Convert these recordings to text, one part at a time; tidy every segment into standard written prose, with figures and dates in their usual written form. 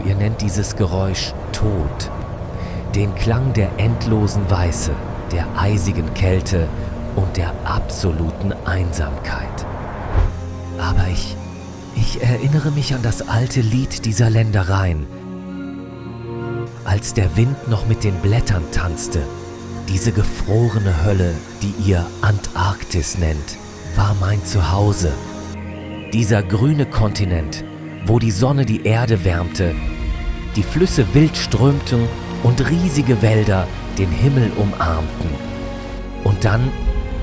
Ihr nennt dieses Geräusch Tod. Den Klang der endlosen Weiße, der eisigen Kälte und der absoluten Einsamkeit. Aber ich erinnere mich an das alte Lied dieser Ländereien, als der Wind noch mit den Blättern tanzte. Diese gefrorene Hölle, die ihr Antarktis nennt, war mein Zuhause. Dieser grüne Kontinent, wo die Sonne die Erde wärmte, die Flüsse wild strömten und riesige Wälder den Himmel umarmten. Und dann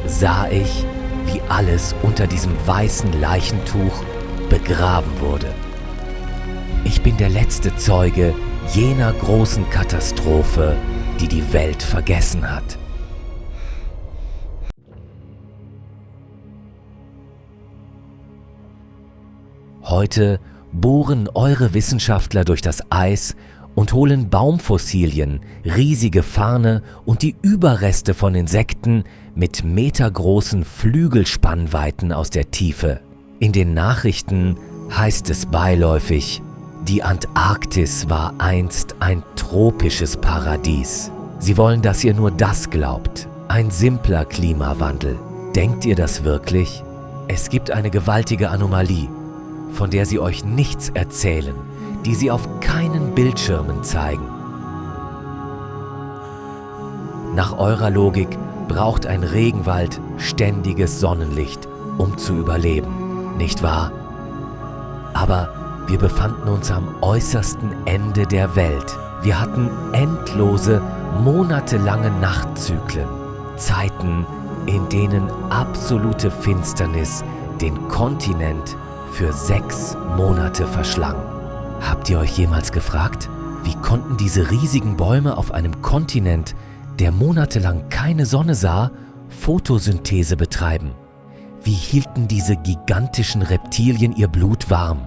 sah ich, wie alles unter diesem weißen Leichentuch begraben wurde. Ich bin der letzte Zeuge jener großen Katastrophe, die die Welt vergessen hat. Heute bohren eure Wissenschaftler durch das Eis und holen Baumfossilien, riesige Farne und die Überreste von Insekten mit metergroßen Flügelspannweiten aus der Tiefe. In den Nachrichten heißt es beiläufig, die Antarktis war einst ein tropisches Paradies. Sie wollen, dass ihr nur das glaubt. Ein simpler Klimawandel. Denkt ihr das wirklich? Es gibt eine gewaltige Anomalie, von der sie euch nichts erzählen, die sie auf keinen Bildschirmen zeigen. Nach eurer Logik braucht ein Regenwald ständiges Sonnenlicht, um zu überleben, nicht wahr? Aber wir befanden uns am äußersten Ende der Welt. Wir hatten endlose, monatelange Nachtzyklen, Zeiten, in denen absolute Finsternis den Kontinent für 6 Monate verschlang. Habt ihr euch jemals gefragt, wie konnten diese riesigen Bäume auf einem Kontinent, der monatelang keine Sonne sah, Photosynthese betreiben? Wie hielten diese gigantischen Reptilien ihr Blut warm?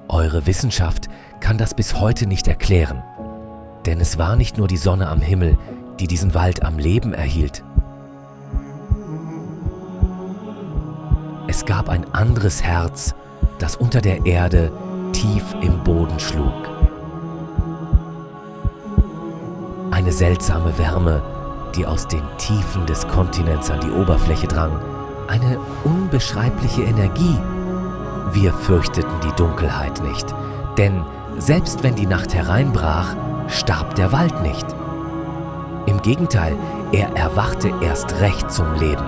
Eure Wissenschaft kann das bis heute nicht erklären. Denn es war nicht nur die Sonne am Himmel, die diesen Wald am Leben erhielt. Es gab ein anderes Herz, das unter der Erde tief im Boden schlug. Eine seltsame Wärme, die aus den Tiefen des Kontinents an die Oberfläche drang. Eine unbeschreibliche Energie. Wir fürchteten die Dunkelheit nicht, denn selbst wenn die Nacht hereinbrach, starb der Wald nicht. Im Gegenteil, er erwachte erst recht zum Leben.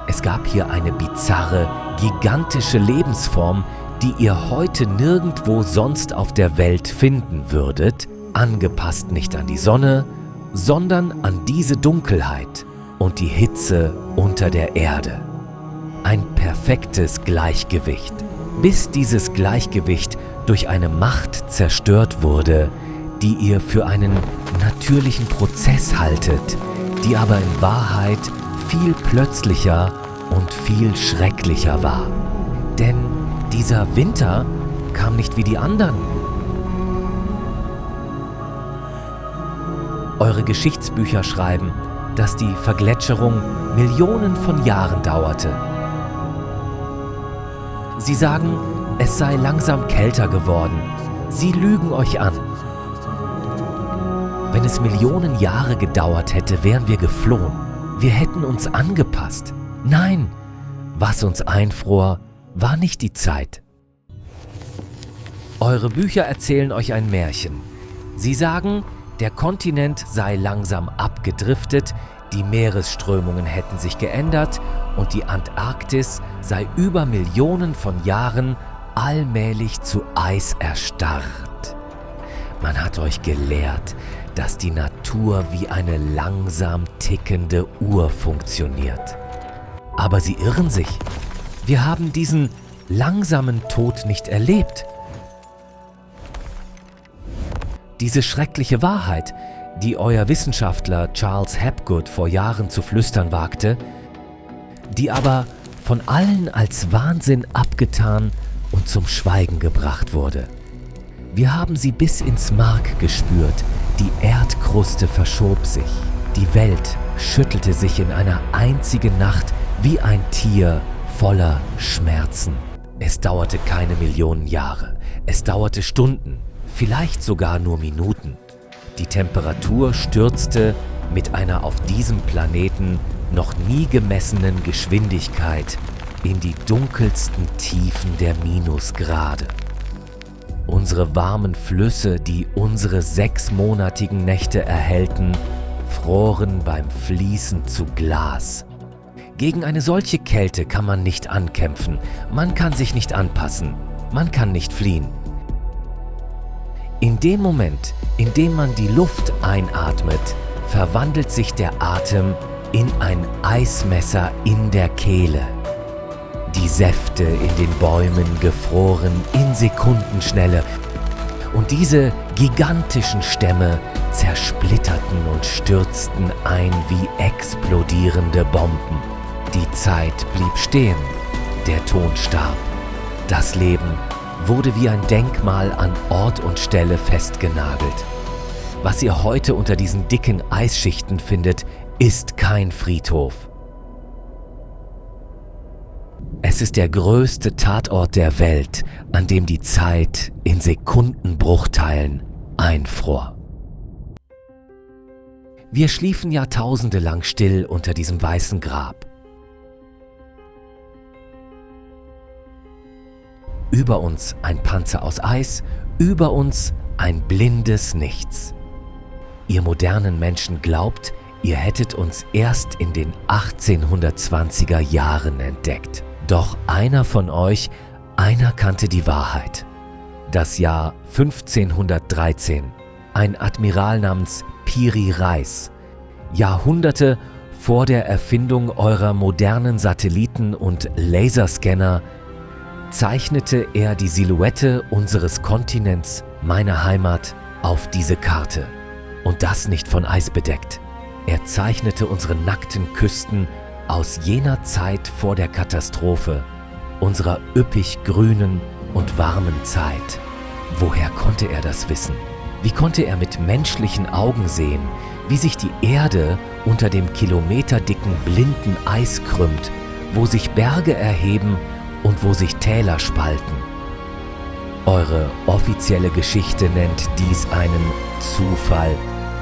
Es gab hier eine bizarre, gigantische Lebensform, die ihr heute nirgendwo sonst auf der Welt finden würdet, angepasst nicht an die Sonne, sondern an diese Dunkelheit und die Hitze unter der Erde. Ein perfektes Gleichgewicht, bis dieses Gleichgewicht durch eine Macht zerstört wurde, die ihr für einen natürlichen Prozess haltet, die aber in Wahrheit viel plötzlicher und viel schrecklicher war. Denn dieser Winter kam nicht wie die anderen. Eure Geschichtsbücher schreiben, dass die Vergletscherung Millionen von Jahren dauerte. Sie sagen, es sei langsam kälter geworden. Sie lügen euch an. Wenn es Millionen Jahre gedauert hätte, wären wir geflohen. Wir hätten uns angepasst. Nein, was uns einfror, war nicht die Zeit. Eure Bücher erzählen euch ein Märchen. Sie sagen, der Kontinent sei langsam abgedriftet, die Meeresströmungen hätten sich geändert und die Antarktis sei über Millionen von Jahren allmählich zu Eis erstarrt. Man hat euch gelehrt, dass die Natur wie eine langsam tickende Uhr funktioniert. Aber sie irren sich. Wir haben diesen langsamen Tod nicht erlebt. Diese schreckliche Wahrheit, die euer Wissenschaftler Charles Hapgood vor Jahren zu flüstern wagte, die aber von allen als Wahnsinn abgetan und zum Schweigen gebracht wurde. Wir haben sie bis ins Mark gespürt, die Erdkruste verschob sich, die Welt schüttelte sich in einer einzigen Nacht wie ein Tier voller Schmerzen. Es dauerte keine Millionen Jahre, es dauerte Stunden, vielleicht sogar nur Minuten. Die Temperatur stürzte mit einer auf diesem Planeten noch nie gemessenen Geschwindigkeit in die dunkelsten Tiefen der Minusgrade. Unsere warmen Flüsse, die unsere 6-monatigen Nächte erhellten, froren beim Fließen zu Glas. Gegen eine solche Kälte kann man nicht ankämpfen, man kann sich nicht anpassen, man kann nicht fliehen. In dem Moment, in dem man die Luft einatmet, verwandelt sich der Atem in ein Eismesser in der Kehle. Die Säfte in den Bäumen gefroren in Sekundenschnelle und diese gigantischen Stämme zersplitterten und stürzten ein wie explodierende Bomben. Die Zeit blieb stehen, der Ton starb. Das Leben wurde wie ein Denkmal an Ort und Stelle festgenagelt. Was ihr heute unter diesen dicken Eisschichten findet, ist kein Friedhof. Es ist der größte Tatort der Welt, an dem die Zeit in Sekundenbruchteilen einfror. Wir schliefen Jahrtausende lang still unter diesem weißen Grab. Über uns ein Panzer aus Eis, über uns ein blindes Nichts. Ihr modernen Menschen glaubt, ihr hättet uns erst in den 1820er Jahren entdeckt. Doch einer von euch, einer kannte die Wahrheit. Das Jahr 1513. Ein Admiral namens Piri Reis. Jahrhunderte vor der Erfindung eurer modernen Satelliten und Laserscanner zeichnete er die Silhouette unseres Kontinents, meiner Heimat, auf diese Karte. Und das nicht von Eis bedeckt. Er zeichnete unsere nackten Küsten aus jener Zeit vor der Katastrophe, unserer üppig grünen und warmen Zeit. Woher konnte er das wissen? Wie konnte er mit menschlichen Augen sehen, wie sich die Erde unter dem kilometerdicken blinden Eis krümmt, wo sich Berge erheben und wo sich Täler spalten? Eure offizielle Geschichte nennt dies einen Zufall,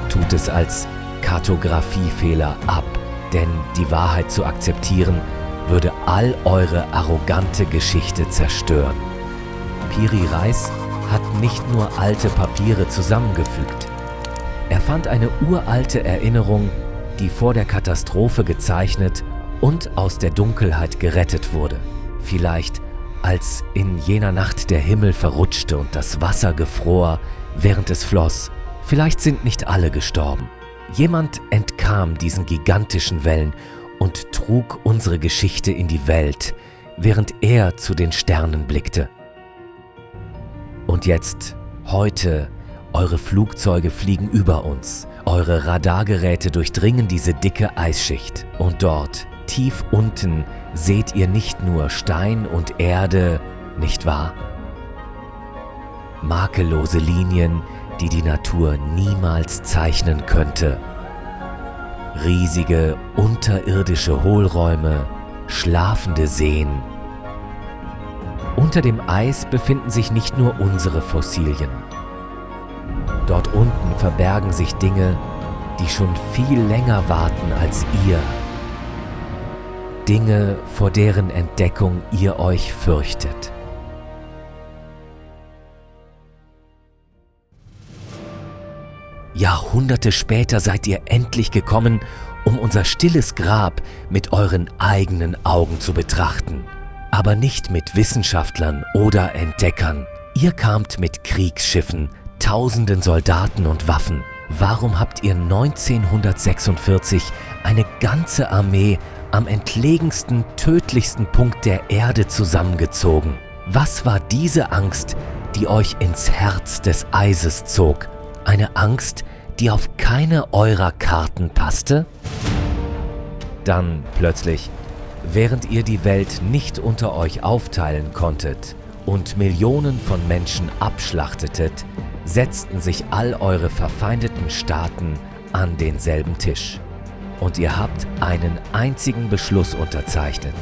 tut es als Kartografiefehler ab, denn die Wahrheit zu akzeptieren, würde all eure arrogante Geschichte zerstören. Piri Reis hat nicht nur alte Papiere zusammengefügt. Er fand eine uralte Erinnerung, die vor der Katastrophe gezeichnet und aus der Dunkelheit gerettet wurde. Vielleicht als in jener Nacht der Himmel verrutschte und das Wasser gefror, während es floss. Vielleicht sind nicht alle gestorben. Jemand entkam diesen gigantischen Wellen und trug unsere Geschichte in die Welt, während er zu den Sternen blickte. Und jetzt, heute, eure Flugzeuge fliegen über uns, eure Radargeräte durchdringen diese dicke Eisschicht. Und dort, tief unten, seht ihr nicht nur Stein und Erde, nicht wahr? Makellose Linien, die die Natur niemals zeichnen könnte. Riesige, unterirdische Hohlräume, schlafende Seen. Unter dem Eis befinden sich nicht nur unsere Fossilien. Dort unten verbergen sich Dinge, die schon viel länger warten als ihr. Dinge, vor deren Entdeckung ihr euch fürchtet. Jahrhunderte später seid ihr endlich gekommen, um unser stilles Grab mit euren eigenen Augen zu betrachten. Aber nicht mit Wissenschaftlern oder Entdeckern. Ihr kamt mit Kriegsschiffen, tausenden Soldaten und Waffen. Warum habt ihr 1946 eine ganze Armee am entlegensten, tödlichsten Punkt der Erde zusammengezogen? Was war diese Angst, die euch ins Herz des Eises zog? Eine Angst, die auf keine eurer Karten passte? Dann plötzlich, während ihr die Welt nicht unter euch aufteilen konntet und Millionen von Menschen abschlachtetet, setzten sich all eure verfeindeten Staaten an denselben Tisch. Und ihr habt einen einzigen Beschluss unterzeichnet.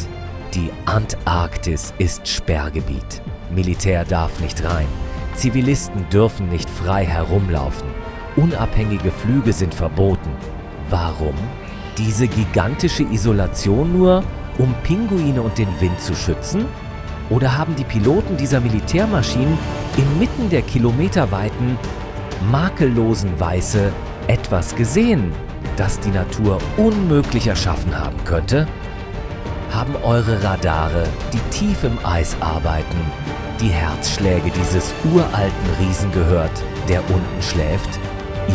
Die Antarktis ist Sperrgebiet. Militär darf nicht rein. Zivilisten dürfen nicht frei herumlaufen. Unabhängige Flüge sind verboten. Warum? Diese gigantische Isolation nur, um Pinguine und den Wind zu schützen? Oder haben die Piloten dieser Militärmaschinen inmitten der kilometerweiten, makellosen Weiße etwas gesehen, das die Natur unmöglich erschaffen haben könnte? Haben eure Radare, die tief im Eis arbeiten, die Herzschläge dieses uralten Riesen gehört, der unten schläft?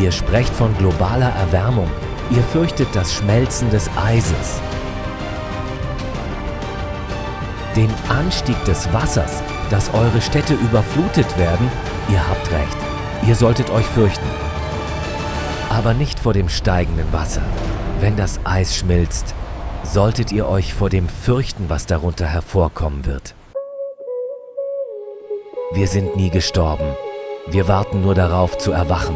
Ihr sprecht von globaler Erwärmung, ihr fürchtet das Schmelzen des Eises. Den Anstieg des Wassers, dass eure Städte überflutet werden, ihr habt recht, ihr solltet euch fürchten. Aber nicht vor dem steigenden Wasser. Wenn das Eis schmilzt, solltet ihr euch vor dem fürchten, was darunter hervorkommen wird. Wir sind nie gestorben. Wir warten nur darauf zu erwachen.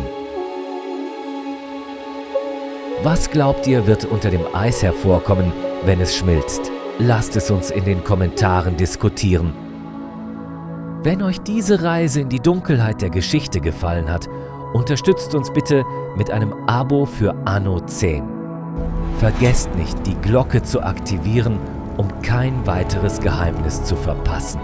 Was glaubt ihr, wird unter dem Eis hervorkommen, wenn es schmilzt? Lasst es uns in den Kommentaren diskutieren. Wenn euch diese Reise in die Dunkelheit der Geschichte gefallen hat, unterstützt uns bitte mit einem Abo für Anno 10. Vergesst nicht, die Glocke zu aktivieren, um kein weiteres Geheimnis zu verpassen.